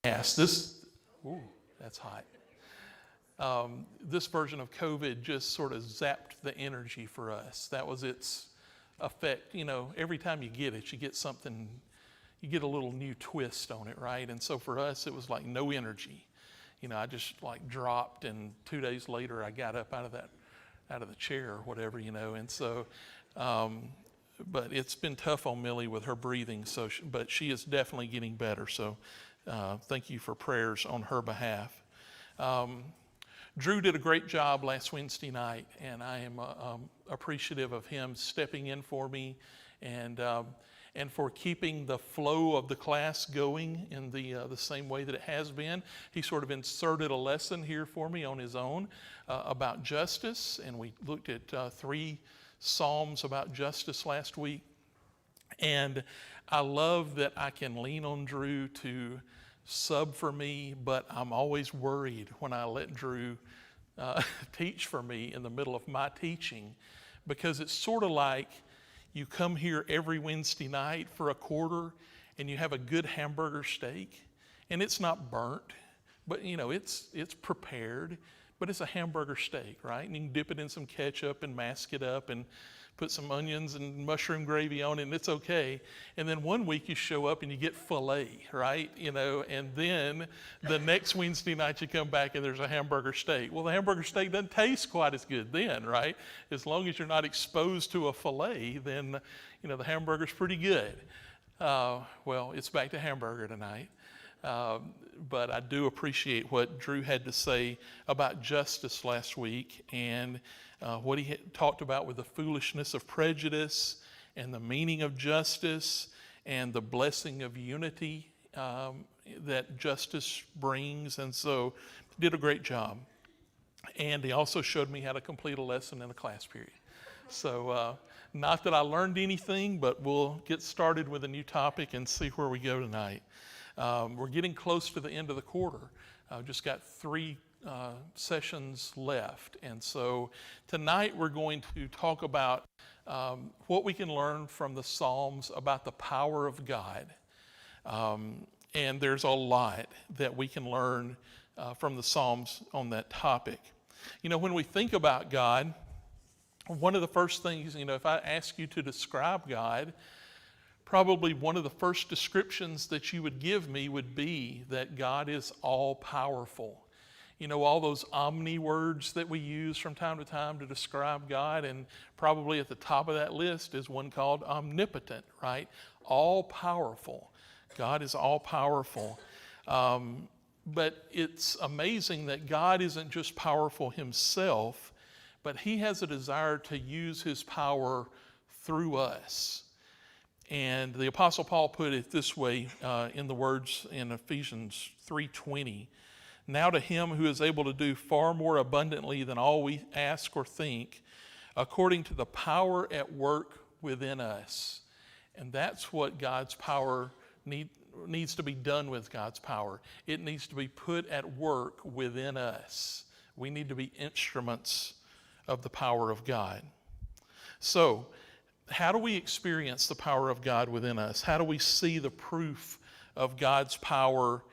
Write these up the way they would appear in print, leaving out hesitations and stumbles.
Yes, ooh, that's hot. This version of COVID just sort of zapped the energy for us. That was its effect. You know, every time you get it, you get something, you get a little new twist on it, right? And so for us, it was like no energy. You know, I just like dropped, and 2 days later, I got up out of the chair or whatever, you know. And so, but it's been tough on Millie with her breathing. So, but she is definitely getting better. So, thank you for prayers on her behalf. Drew did a great job last Wednesday night, and I am appreciative of him stepping in for me and for keeping the flow of the class going in the same way that it has been. He sort of inserted a lesson here for me on his own about justice, and we looked at 3 Psalms about justice last week. And I love that I can lean on Drew to sub for me, but I'm always worried when I let Drew teach for me in the middle of my teaching, because it's sort of like you come here every Wednesday night for a quarter and you have a good hamburger steak, and it's not burnt, but you know, it's prepared, but it's a hamburger steak, right? And you can dip it in some ketchup and mask it up and put some onions and mushroom gravy on it, and it's okay. And then one week you show up and you get filet, right? You know, and then the next Wednesday night you come back and there's a hamburger steak. Well, the hamburger steak doesn't taste quite as good then, right? As long as you're not exposed to a filet, then, you know, the hamburger's pretty good. Well, it's back to hamburger tonight. But I do appreciate what Drew had to say about justice last week, and what he had talked about with the foolishness of prejudice and the meaning of justice and the blessing of unity that justice brings. And so he did a great job. And he also showed me how to complete a lesson in a class period. So not that I learned anything, but we'll get started with a new topic and see where we go tonight. We're getting close to the end of the quarter. I've just got 3 sessions left. And so tonight we're going to talk about what we can learn from the Psalms about the power of God. And there's a lot that we can learn from the Psalms on that topic. You know, when we think about God, one of the first things, you know, if I ask you to describe God, probably one of the first descriptions that you would give me would be that God is all-powerful. You know, all those omni words that we use from time to time to describe God, and probably at the top of that list is one called omnipotent, right? All-powerful. God is all-powerful. But it's amazing that God isn't just powerful himself, but he has a desire to use his power through us. And the Apostle Paul put it this way in the words in Ephesians 3:20. Now to him who is able to do far more abundantly than all we ask or think, according to the power at work within us. And that's what God's power needs to be done with God's power. It needs to be put at work within us. We need to be instruments of the power of God. So, how do we experience the power of God within us? How do we see the proof of God's power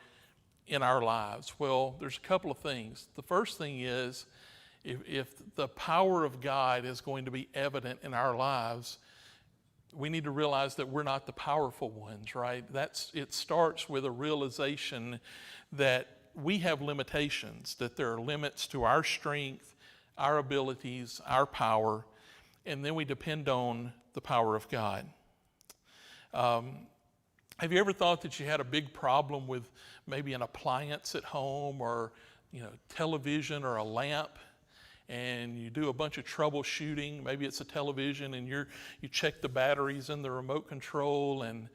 in our lives? Well, there's a couple of things. The first thing is, if the power of God is going to be evident in our lives, we need to realize that we're not the powerful ones, right? It starts with a realization that we have limitations, that there are limits to our strength, our abilities, our power, and then we depend on the power of God. Have you ever thought that you had a big problem with maybe an appliance at home, or television or a lamp, and you do a bunch of troubleshooting? Maybe it's a television, and you check the batteries in the remote control, and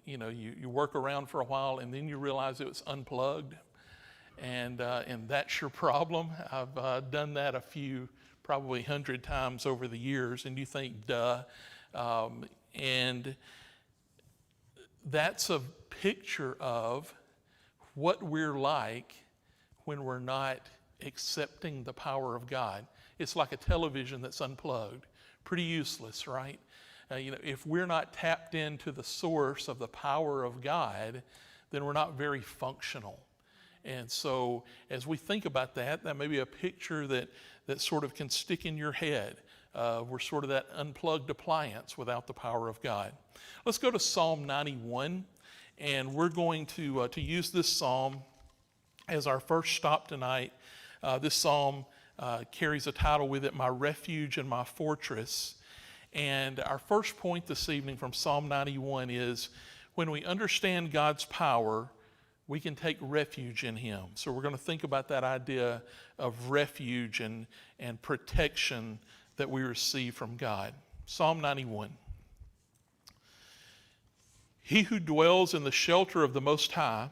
you work around for a while, and then you realize it was unplugged, and that's your problem. I've done that probably 100 times over the years, and you think, duh. And that's a picture of what we're like when we're not accepting the power of God. It's like a television that's unplugged. Pretty useless, right? If we're not tapped into the source of the power of God, then we're not very functional. And so as we think about that, that may be a picture that sort of can stick in your head. We're sort of that unplugged appliance without the power of God. Let's go to Psalm 91, and we're going to use this psalm as our first stop tonight. This psalm carries a title with it, My Refuge and My Fortress. And our first point this evening from Psalm 91 is, when we understand God's power, we can take refuge in Him. So we're going to think about that idea of refuge and protection that we receive from God. Psalm 91. He who dwells in the shelter of the Most High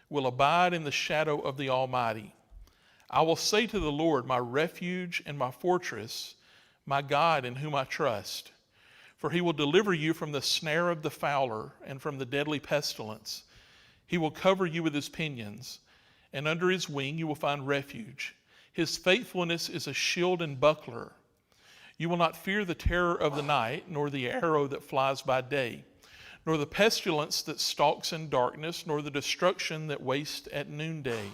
will abide in the shadow of the Almighty. I will say to the Lord, my refuge and my fortress, my God in whom I trust. For He will deliver you from the snare of the fowler and from the deadly pestilence. He will cover you with His pinions, and under His wing you will find refuge. His faithfulness is a shield and buckler. You will not fear the terror of the night, nor the arrow that flies by day, nor the pestilence that stalks in darkness, nor the destruction that wastes at noonday.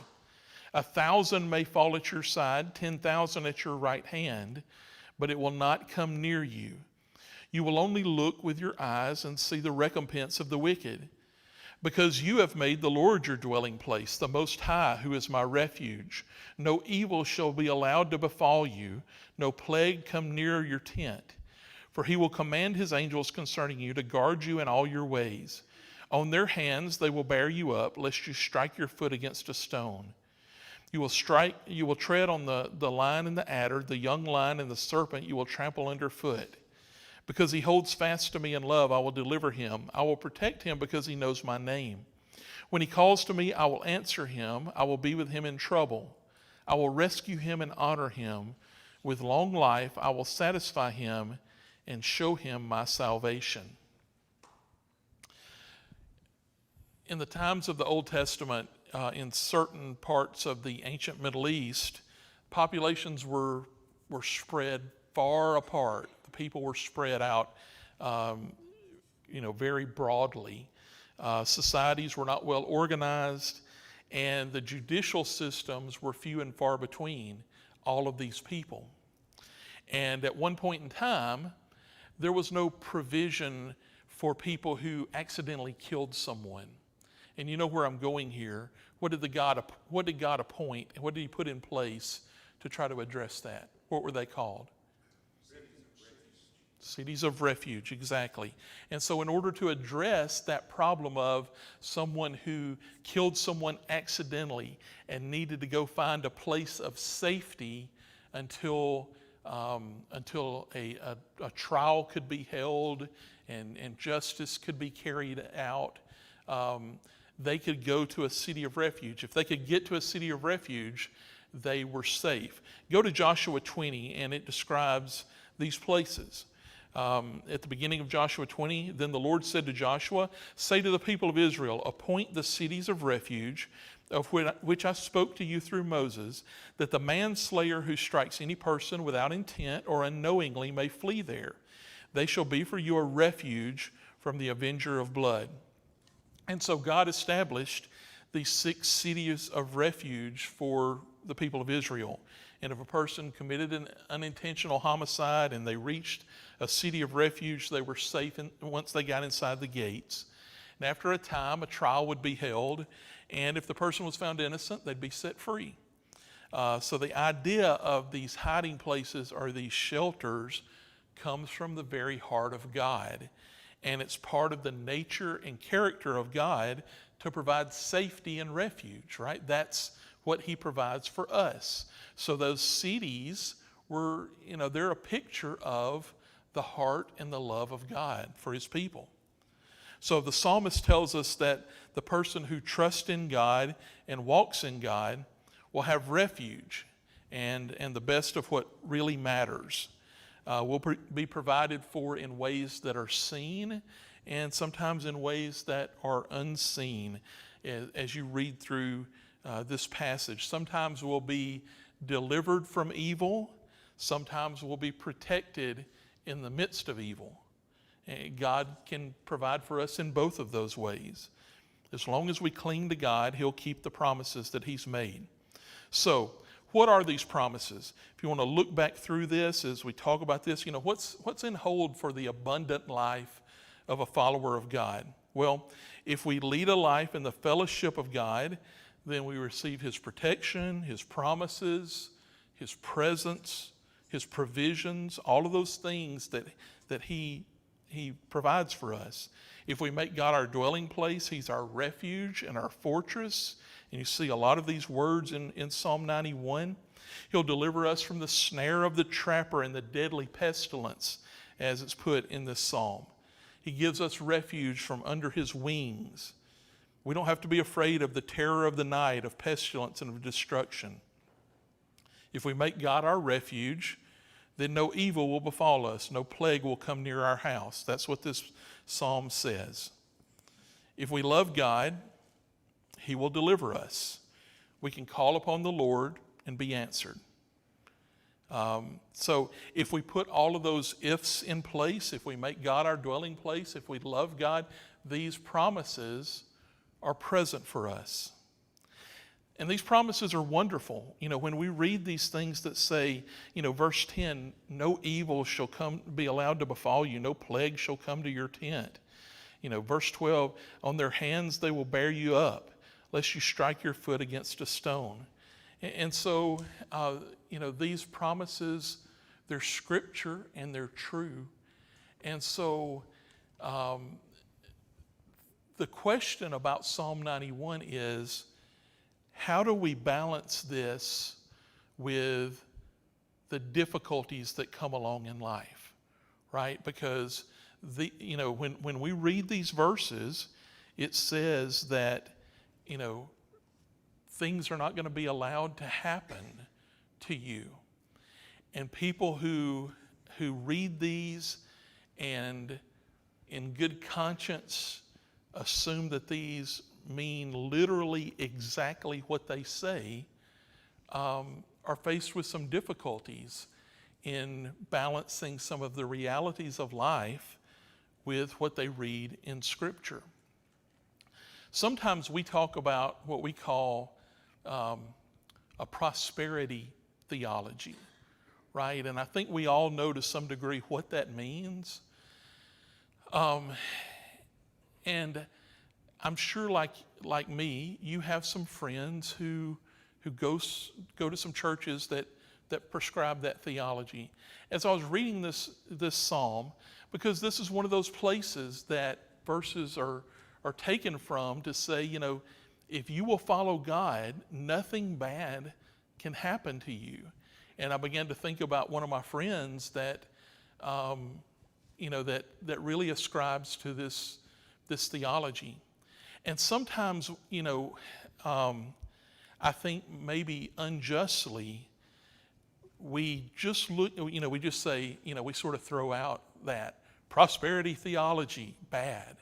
1,000 may fall at your side, 10,000 at your right hand, but it will not come near you. You will only look with your eyes and see the recompense of the wicked. Because you have made the Lord your dwelling place, the Most High, who is my refuge. No evil shall be allowed to befall you, no plague come near your tent. For He will command His angels concerning you to guard you in all your ways. On their hands they will bear you up, lest you strike your foot against a stone. You will tread on the lion and the adder, the young lion and the serpent you will trample underfoot. Because He holds fast to me in love, I will deliver him. I will protect him because he knows my name. When he calls to me, I will answer him. I will be with him in trouble. I will rescue him and honor him. With long life, I will satisfy him and show him my salvation. In the times of the Old Testament, in certain parts of the ancient Middle East, populations were spread far apart. People were spread out, very broadly. Societies were not well organized, and the judicial systems were few and far between all of these people. And at one point in time, there was no provision for people who accidentally killed someone. And you know where I'm going here. What did God appoint, and what did He put in place to try to address that? What were they called? Cities of refuge, exactly. And so in order to address that problem of someone who killed someone accidentally and needed to go find a place of safety until a trial could be held and justice could be carried out, they could go to a city of refuge. If they could get to a city of refuge, they were safe. Go to Joshua 20, and it describes these places. At the beginning of Joshua 20, then the Lord said to Joshua, say to the people of Israel, appoint the cities of refuge, of which I spoke to you through Moses, that the manslayer who strikes any person without intent or unknowingly may flee there. They shall be for you a refuge from the avenger of blood. And so God established these 6 cities of refuge for the people of Israel. And if a person committed an unintentional homicide and they reached a city of refuge, they were safe once they got inside the gates. And after a time, a trial would be held, and if the person was found innocent, they'd be set free. So the idea of these hiding places or these shelters comes from the very heart of God. And it's part of the nature and character of God to provide safety and refuge, right? That's what He provides for us. So those cities were, they're a picture of the heart and the love of God for His people. So the psalmist tells us that the person who trusts in God and walks in God will have refuge and the best of what really matters. Will be provided for in ways that are seen and sometimes in ways that are unseen as you read through this passage. Sometimes we'll be delivered from evil. Sometimes we'll be protected in the midst of evil. And God can provide for us in both of those ways. As long as we cling to God, he'll keep the promises that he's made. So, what are these promises? If you want to look back through this as we talk about this, what's in hold for the abundant life of a follower of God? Well, if we lead a life in the fellowship of God, then we receive his protection, his promises, his presence, his provisions, all of those things that he provides for us. If we make God our dwelling place, he's our refuge and our fortress. And you see a lot of these words in Psalm 91. He'll deliver us from the snare of the trapper and the deadly pestilence, as it's put in this psalm. He gives us refuge from under his wings. We don't have to be afraid of the terror of the night, of pestilence and of destruction. If we make God our refuge, then no evil will befall us, no plague will come near our house. That's what this psalm says. If we love God, he will deliver us. We can call upon the Lord and be answered. So if we put all of those ifs in place, if we make God our dwelling place, if we love God, these promises are present for us. And these promises are wonderful. When we read these things that say, verse 10, no evil shall be allowed to befall you, no plague shall come to your tent. Verse 12, on their hands they will bear you up, lest you strike your foot against a stone. And so, these promises, they're scripture and they're true. And so, the question about Psalm 91 is, how do we balance this with the difficulties that come along in life, right? Because when we read these verses, it says that things are not going to be allowed to happen to you, and people who read these and in good conscience assume that these mean literally exactly what they say, are faced with some difficulties in balancing some of the realities of life with what they read in Scripture. Sometimes we talk about what we call a prosperity theology, right? And I think we all know to some degree what that means. And I'm sure like me, you have some friends who go to some churches that prescribe that theology. As I was reading this psalm, because this is one of those places that verses are taken from to say, if you will follow God, nothing bad can happen to you. And I began to think about one of my friends that really ascribes to this theology. And sometimes, I think maybe unjustly, we just say, we sort of throw out that prosperity theology, bad,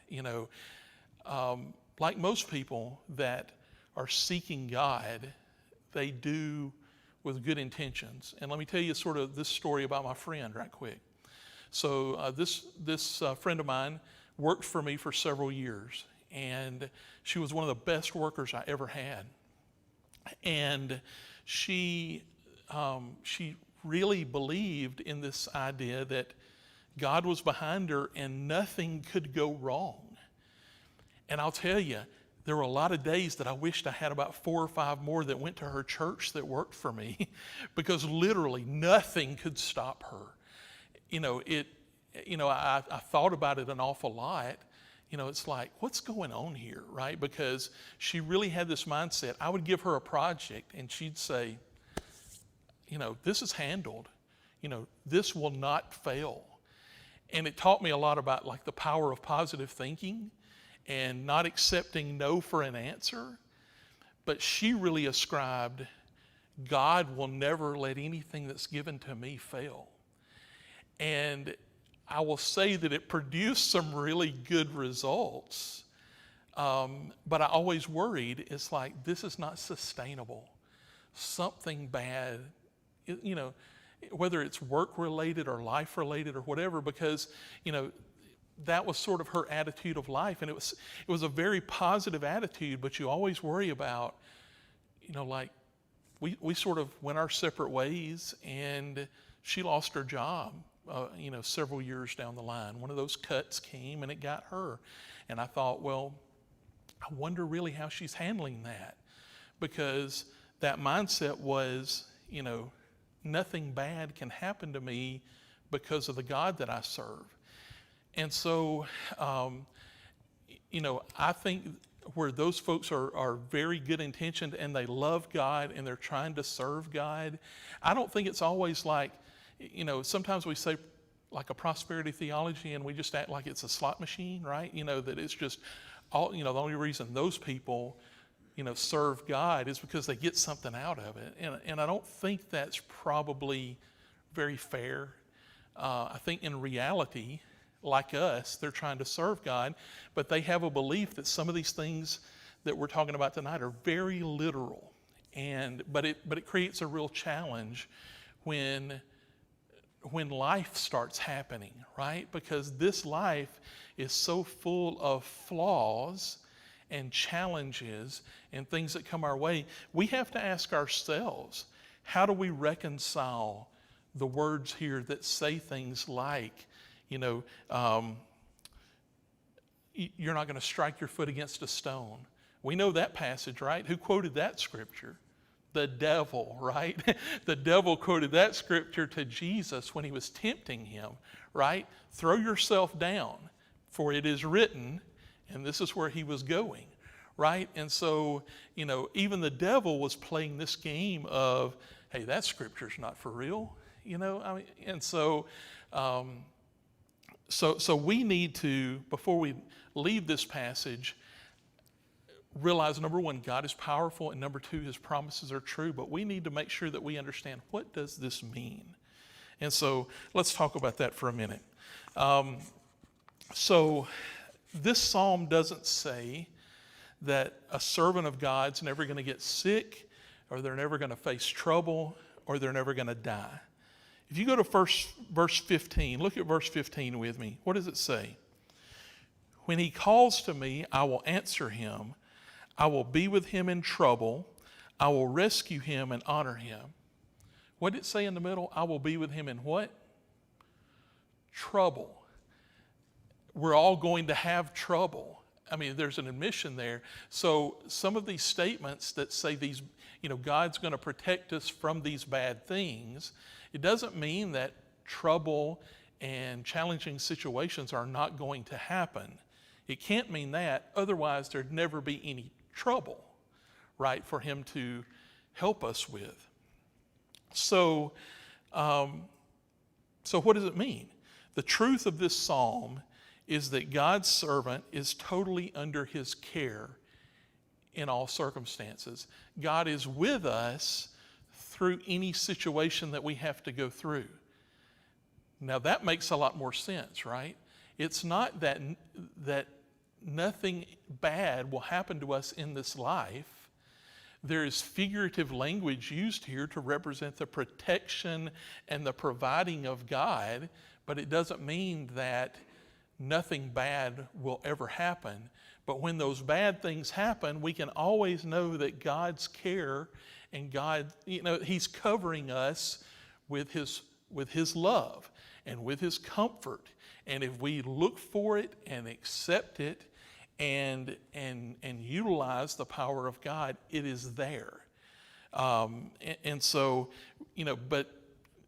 like most people that are seeking God, they do with good intentions. And let me tell you sort of this story about my friend right quick. So this friend of mine worked for me for several years, and she was one of the best workers I ever had. And she really believed in this idea that God was behind her and nothing could go wrong. And I'll tell you, there were a lot of days that I wished I had about 4 or 5 more that went to her church that worked for me, because literally nothing could stop her. I thought about it an awful lot. It's like, what's going on here, right? Because she really had this mindset. I would give her a project and she'd say, this is handled. This will not fail. And it taught me a lot about like the power of positive thinking and not accepting no for an answer. But she really ascribed, God will never let anything that's given to me fail. And I will say that it produced some really good results. But I always worried, it's like, this is not sustainable. Something bad, whether it's work related or life related or whatever, because, that was sort of her attitude of life. And it was a very positive attitude, but you always worry about, like we sort of went our separate ways, and she lost her job, several years down the line. One of those cuts came and it got her. And I thought, well, I wonder really how she's handling that, because that mindset was, nothing bad can happen to me because of the God that I serve. And so, I think where those folks are very good intentioned and they love God and they're trying to serve God, I don't think it's always like, sometimes we say like a prosperity theology and we just act like it's a slot machine, right? That it's just all, the only reason those people, serve God is because they get something out of it. And I don't think that's probably very fair. I think in reality, like us, they're trying to serve God, but they have a belief that some of these things that we're talking about tonight are very literal. But it creates a real challenge when life starts happening, right? Because this life is so full of flaws and challenges and things that come our way. We have to ask ourselves, how do we reconcile the words here that say things like, you're not going to strike your foot against a stone. We know that passage, right? Who quoted that scripture? The devil, right? The devil quoted that scripture to Jesus when he was tempting him, right? Throw yourself down, for it is written, and this is where he was going, right? And so, even the devil was playing this game of, hey, that scripture's not for real, and so, So we need to, before we leave this passage, realize, number one, God is powerful, and number two, his promises are true, but we need to make sure that we understand, what does this mean? And so let's talk about that for a minute. So this psalm doesn't say that a servant of God's never going to get sick, or they're never going to face trouble, or they're never going to die. If you go to verse 15, look at verse 15 with me. What does it say? When he calls to me, I will answer him. I will be with him in trouble. I will rescue him and honor him. What did it say in the middle? I will be with him in what? Trouble. We're all going to have trouble. I mean, there's an admission there. So some of these statements that say these, God's going to protect us from these bad things, it doesn't mean that trouble and challenging situations are not going to happen. It can't mean that, otherwise there'd never be any trouble, right, for him to help us with. So what does it mean? The truth of this psalm is that God's servant is totally under his care in all circumstances. God is with us through any situation that we have to go through. Now that makes a lot more sense, right? It's not that nothing bad will happen to us in this life. There is figurative language used here to represent the protection and the providing of God, but it doesn't mean that nothing bad will ever happen. But when those bad things happen, we can always know that God's care and God, he's covering us with his love and with his comfort. And if we look for it and accept it and utilize the power of God, it is there. So, but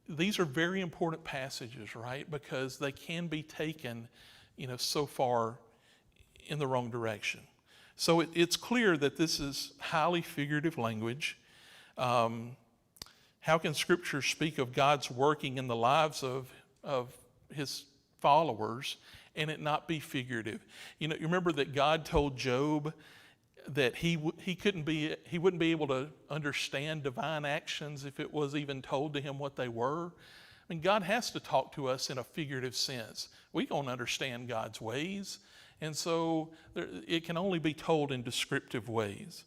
these are very important passages, right? Because they can be taken, so far in the wrong direction. So it's clear that this is highly figurative language. How can Scripture speak of God's working in the lives of his followers and it not be figurative? You remember that God told Job that he wouldn't be able to understand divine actions if it was even told to him what they were. I mean, God has to talk to us in a figurative sense. We don't understand God's ways, and so it can only be told in descriptive ways.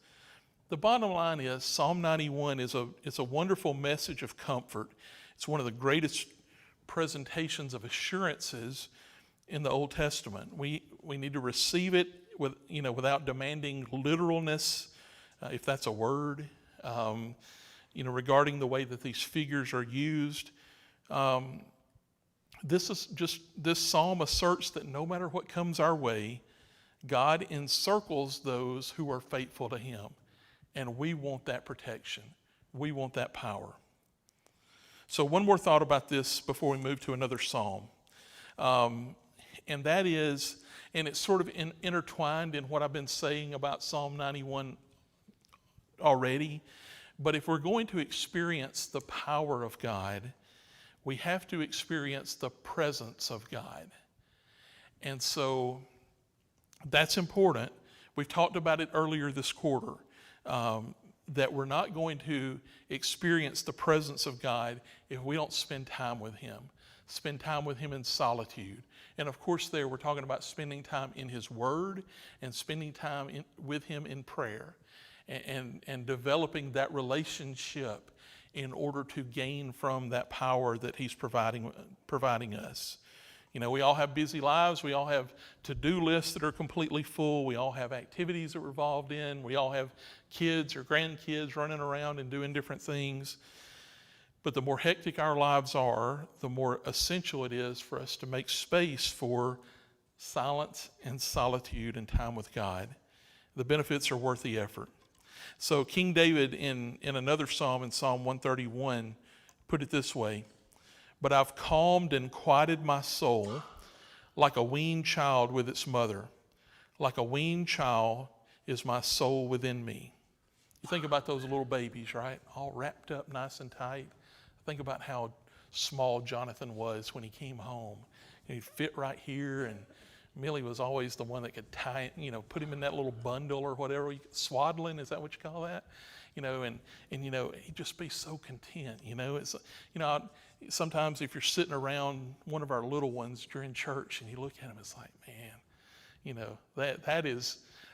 The bottom line is Psalm 91 is a wonderful message of comfort. It's one of the greatest presentations of assurances in the Old Testament. We need to receive it without demanding literalness, if that's a word, regarding the way that these figures are used. This psalm asserts that no matter what comes our way, God encircles those who are faithful to him. And we want that protection. We want that power. So one more thought about this before we move to another psalm. And that is, and it's sort of intertwined in what I've been saying about Psalm 91 already, but if we're going to experience the power of God, we have to experience the presence of God. And so that's important. We've talked about it earlier this quarter, that we're not going to experience the presence of God if we don't spend time with him in solitude. And of course there we're talking about spending time in his word and spending time with him in prayer and developing that relationship in order to gain from that power that he's providing us. We all have busy lives. We all have to-do lists that are completely full. We all have activities that we're involved in. We all have kids or grandkids running around and doing different things. But the more hectic our lives are, the more essential it is for us to make space for silence and solitude and time with God. The benefits are worth the effort. So King David in another psalm, in Psalm 131, put it this way: "But I've calmed and quieted my soul like a weaned child with its mother. Like a weaned child is my soul within me." You think about those little babies, right? All wrapped up nice and tight. Think about how small Jonathan was when he came home. He'd fit right here, and Millie was always the one that could tie, put him in that little bundle or whatever. Swaddling, is that what you call that? And he'd just be so content. Sometimes if you're sitting around one of our little ones during church and you look at him, it's like, man,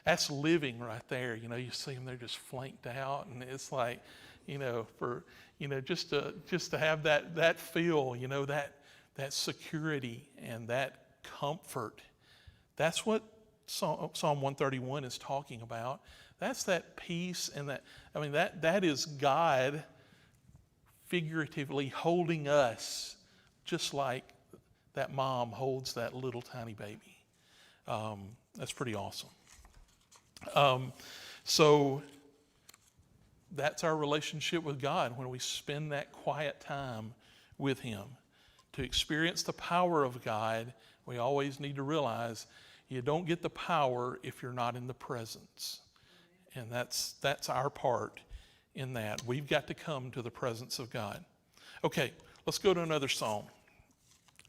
that's living right there. You see them, they're just flanked out, and it's like, just to have that feel, that security and that comfort. That's what Psalm 131 is talking about. That's that peace, and that is God figuratively holding us, just like that mom holds that little tiny baby. That's pretty awesome. So that's our relationship with God when we spend that quiet time with him. To experience the power of God, we always need to realize you don't get the power if you're not in the presence. And that's our part in that. We've got to come to the presence of God. Okay, let's go to another psalm.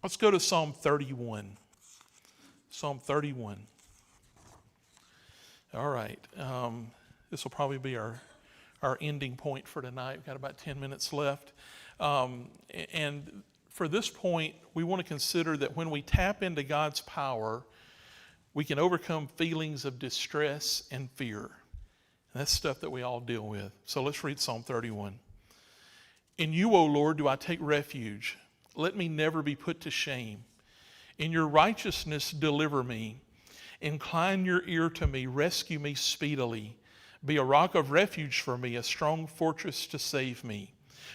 Let's go to Psalm 31. Psalm 31. All right. This will probably be our ending point for tonight. We've got about 10 minutes left. And for this point, we want to consider that when we tap into God's power, we can overcome feelings of distress and fear. And that's stuff that we all deal with. So let's read Psalm 31. "In you, O Lord, do I take refuge. Let me never be put to shame. In your righteousness, deliver me. Incline your ear to me. Rescue me speedily. Be a rock of refuge for me, a strong fortress to save me.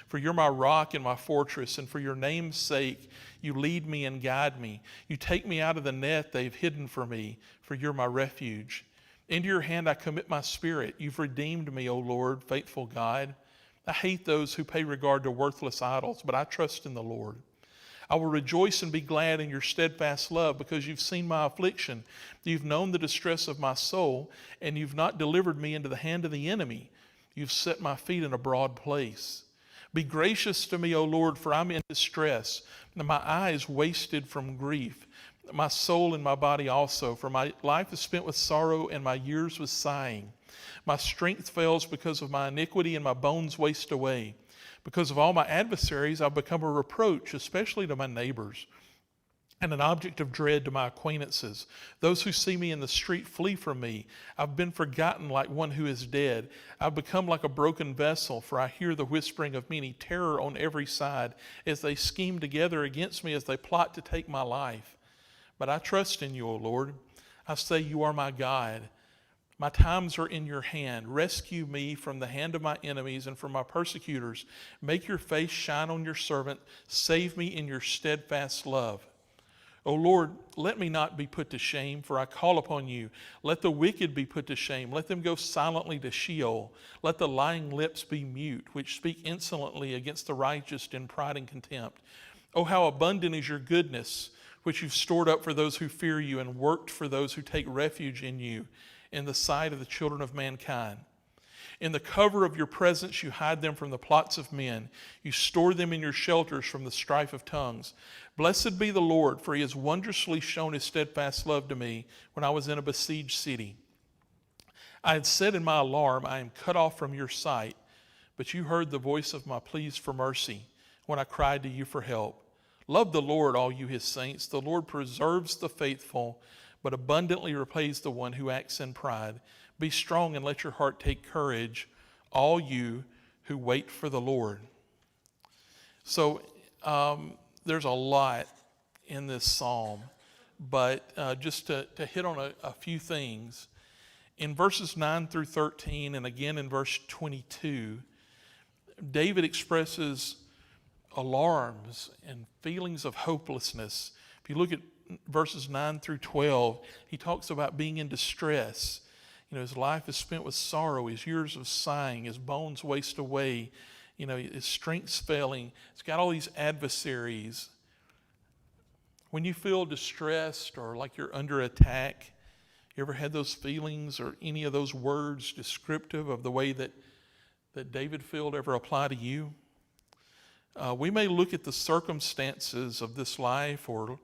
For you're my rock and my fortress, and for your name's sake, you lead me and guide me. You take me out of the net they've hidden for me, for you're my refuge. Into your hand I commit my spirit. You've redeemed me, O Lord, faithful God. I hate those who pay regard to worthless idols, but I trust in the Lord. I will rejoice and be glad in your steadfast love, because you've seen my affliction. You've known the distress of my soul, and you've not delivered me into the hand of the enemy. You've set my feet in a broad place. Be gracious to me, O Lord, for I'm in distress, and my eyes wasted from grief, my soul and my body also. For my life is spent with sorrow, and my years with sighing. My strength fails because of my iniquity, and my bones waste away. Because of all my adversaries, I've become a reproach, especially to my neighbors, and an object of dread to my acquaintances. Those who see me in the street flee from me. I've been forgotten like one who is dead. I've become like a broken vessel, for I hear the whispering of many, terror on every side, as they scheme together against me, as they plot to take my life. But I trust in you, O Lord. I say you are my God. My times are in your hand. Rescue me from the hand of my enemies and from my persecutors. Make your face shine on your servant. Save me in your steadfast love. O Lord, let me not be put to shame, for I call upon you. Let the wicked be put to shame. Let them go silently to Sheol. Let the lying lips be mute, which speak insolently against the righteous in pride and contempt. Oh, how abundant is your goodness, which you've stored up for those who fear you and worked for those who take refuge in you, in the sight of the children of mankind. In the cover of your presence, you hide them from the plots of men. You store them in your shelters from the strife of tongues. Blessed be the Lord, for he has wondrously shown his steadfast love to me when I was in a besieged city. I had said in my alarm, I am cut off from your sight, but you heard the voice of my pleas for mercy when I cried to you for help. Love the Lord, all you his saints. The Lord preserves the faithful, but abundantly repays the one who acts in pride. Be strong and let your heart take courage, all you who wait for the Lord. So there's a lot in this psalm, but just to hit on a few things. In verses 9 through 13, and again in verse 22, David expresses alarms and feelings of hopelessness. If you look at verses 9 through 12, he talks about being in distress. His life is spent with sorrow, his years of sighing, his bones waste away, his strength's failing. It's got all these adversaries. When you feel distressed or like you're under attack, you ever had those feelings or any of those words descriptive of the way that David felt ever apply to you? We may look at the circumstances of this life or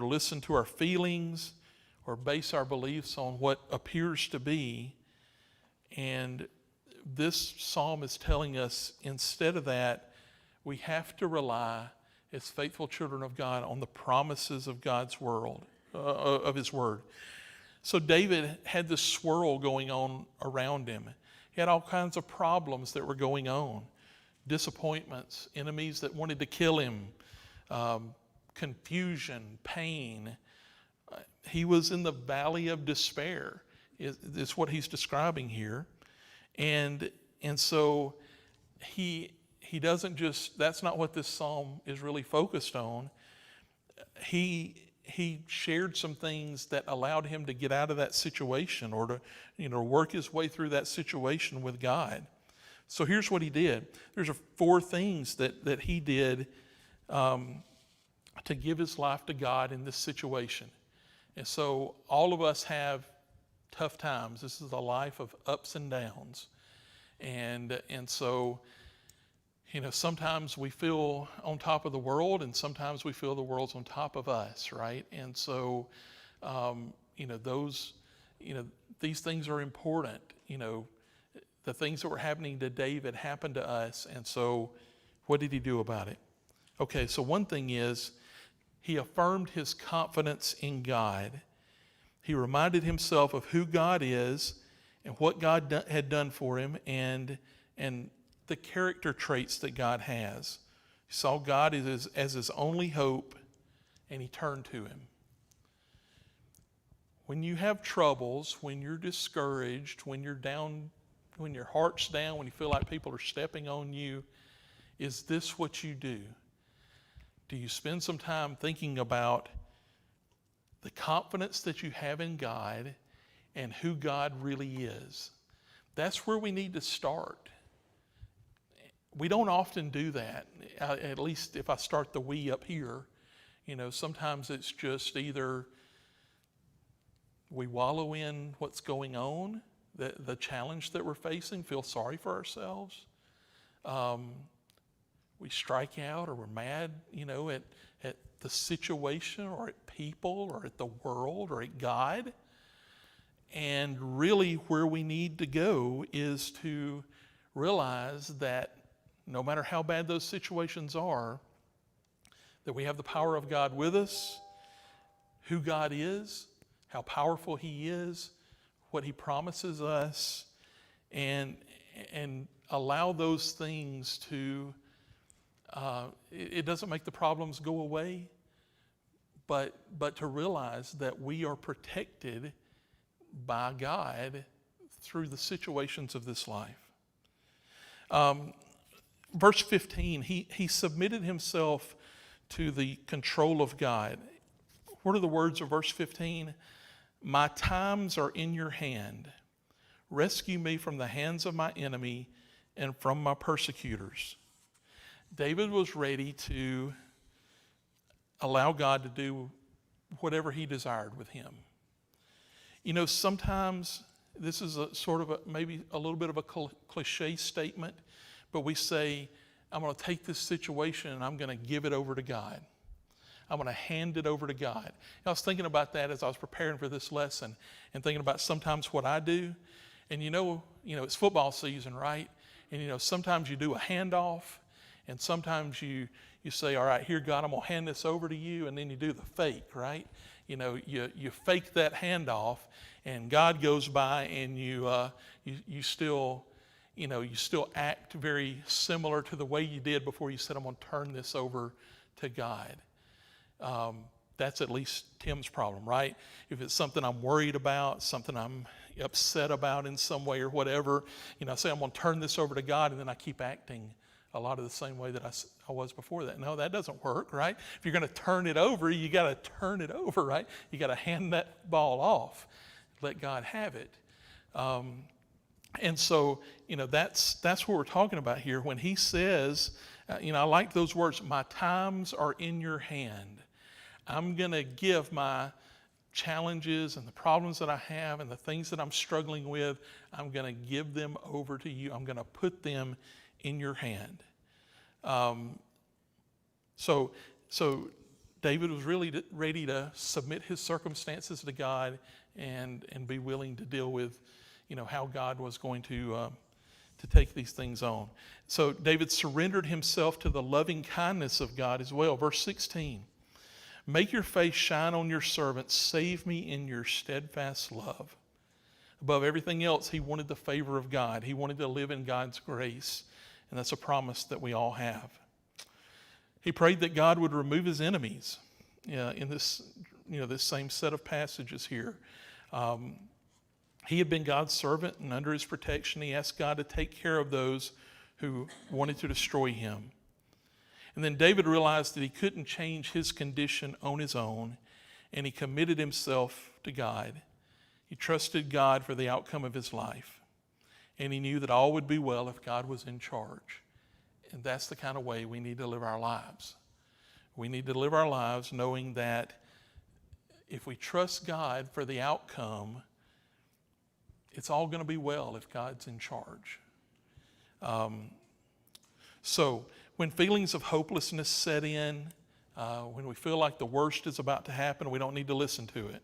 listen to our feelings or base our beliefs on what appears to be. And this psalm is telling us instead of that, we have to rely as faithful children of God on the promises of God's world, of his word. So David had this swirl going on around him. He had all kinds of problems that were going on. Disappointments, enemies that wanted to kill him, confusion, pain. He was in the valley of despair, is what he's describing here. And so he doesn't just, that's not what this psalm is really focused on. He shared some things that allowed him to get out of that situation or to work his way through that situation with God. So here's what he did. There's 4 things that he did to give his life to God in this situation. And so all of us have tough times. This is a life of ups and downs. And so, sometimes we feel on top of the world and sometimes we feel the world's on top of us, right? And so, these things are important. The things that were happening to David happened to us. And so what did he do about it? Okay, so one thing is he affirmed his confidence in God. He reminded himself of who God is and what God had done for him and the character traits that God has. He saw God as his only hope, and he turned to him. When you have troubles, when you're discouraged, when you're down, when your heart's down, when you feel like people are stepping on you, is this what you do? Do you spend some time thinking about the confidence that you have in God and who God really is? That's where we need to start. We don't often do that. At least if I start the we up here, sometimes it's just either we wallow in what's going on, the challenge that we're facing, feel sorry for ourselves. We strike out or we're mad, at the situation or at people or at the world or at God. And really where we need to go is to realize that no matter how bad those situations are, that we have the power of God with us, who God is, how powerful he is, what he promises us, and allow those things to, it doesn't make the problems go away, but to realize that we are protected by God through the situations of this life. Verse 15, he submitted himself to the control of God. What are the words of verse 15? My times are in your hand. Rescue me from the hands of my enemy and from my persecutors. David was ready to allow God to do whatever he desired with him. You know, sometimes this is maybe a little bit of a cliche statement, but we say, I'm going to take this situation and I'm going to give it over to God. I'm going to hand it over to God. And I was thinking about that as I was preparing for this lesson and thinking about sometimes what I do. And you know, it's football season, right? And sometimes you do a handoff, and sometimes you say, all right, here, God, I'm going to hand this over to you, and then you do the fake, right? You fake that handoff, and God goes by, and you still act very similar to the way you did before you said, I'm going to turn this over to God. That's at least Tim's problem, right? If it's something I'm worried about, something I'm upset about in some way or whatever, I say I'm going to turn this over to God, and then I keep acting a lot of the same way that I was before that. No, that doesn't work, right? If you're going to turn it over, you got to turn it over, right? You got to hand that ball off, let God have it. And so, that's what we're talking about here. When he says, I like those words, my times are in your hand. I'm going to give my challenges and the problems that I have and the things that I'm struggling with, I'm going to give them over to you. I'm going to put them in your hand. So David was really ready to submit his circumstances to God and be willing to deal with, how God was going to take these things on. So David surrendered himself to the loving kindness of God as well. Verse 16, make your face shine on your servant. Save me in your steadfast love. Above everything else, he wanted the favor of God. He wanted to live in God's grace. And that's a promise that we all have. He prayed that God would remove his enemies in this same set of passages here. He had been God's servant, and under his protection, he asked God to take care of those who wanted to destroy him. And then David realized that he couldn't change his condition on his own, and he committed himself to God. He trusted God for the outcome of his life, and he knew that all would be well if God was in charge. And that's the kind of way we need to live our lives. We need to live our lives knowing that if we trust God for the outcome, it's all going to be well if God's in charge. So when feelings of hopelessness set in, when we feel like the worst is about to happen, we don't need to listen to it.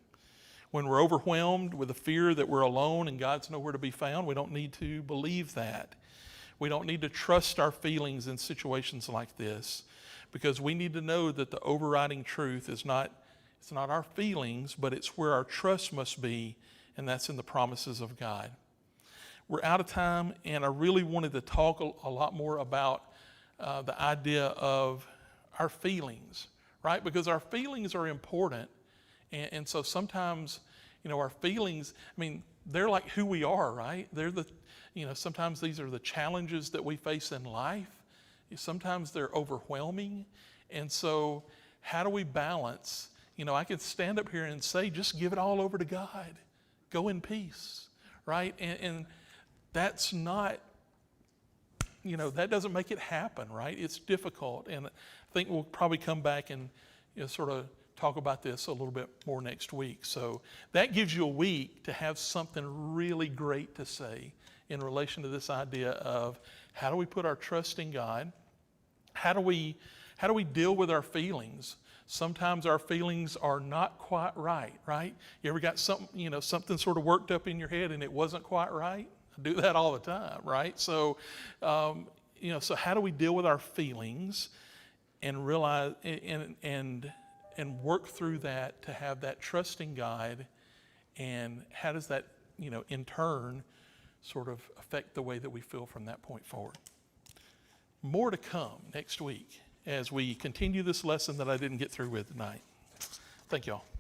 When we're overwhelmed with the fear that we're alone and God's nowhere to be found, we don't need to believe that. We don't need to trust our feelings in situations like this, because we need to know that the overriding truth is not our feelings, but it's where our trust must be, and that's in the promises of God. We're out of time, and I really wanted to talk a lot more about the idea of our feelings, right? Because our feelings are important, and so sometimes, our feelings, they're like who we are, right? They're sometimes these are the challenges that we face in life. Sometimes they're overwhelming, and so how do we balance? I could stand up here and say, just give it all over to God. Go in peace, right? And that's not, that doesn't make it happen, right? It's difficult. And I think we'll probably come back and sort of talk about this a little bit more next week. So that gives you a week to have something really great to say in relation to this idea of how do we put our trust in God? How do we deal with our feelings? Sometimes our feelings are not quite right? You ever got something sort of worked up in your head and it wasn't quite right? I do that all the time, right? So, so how do we deal with our feelings and realize and work through that to have that trust in God? And how does that, in turn, sort of affect the way that we feel from that point forward? More to come next week as we continue this lesson that I didn't get through with tonight. Thank you all.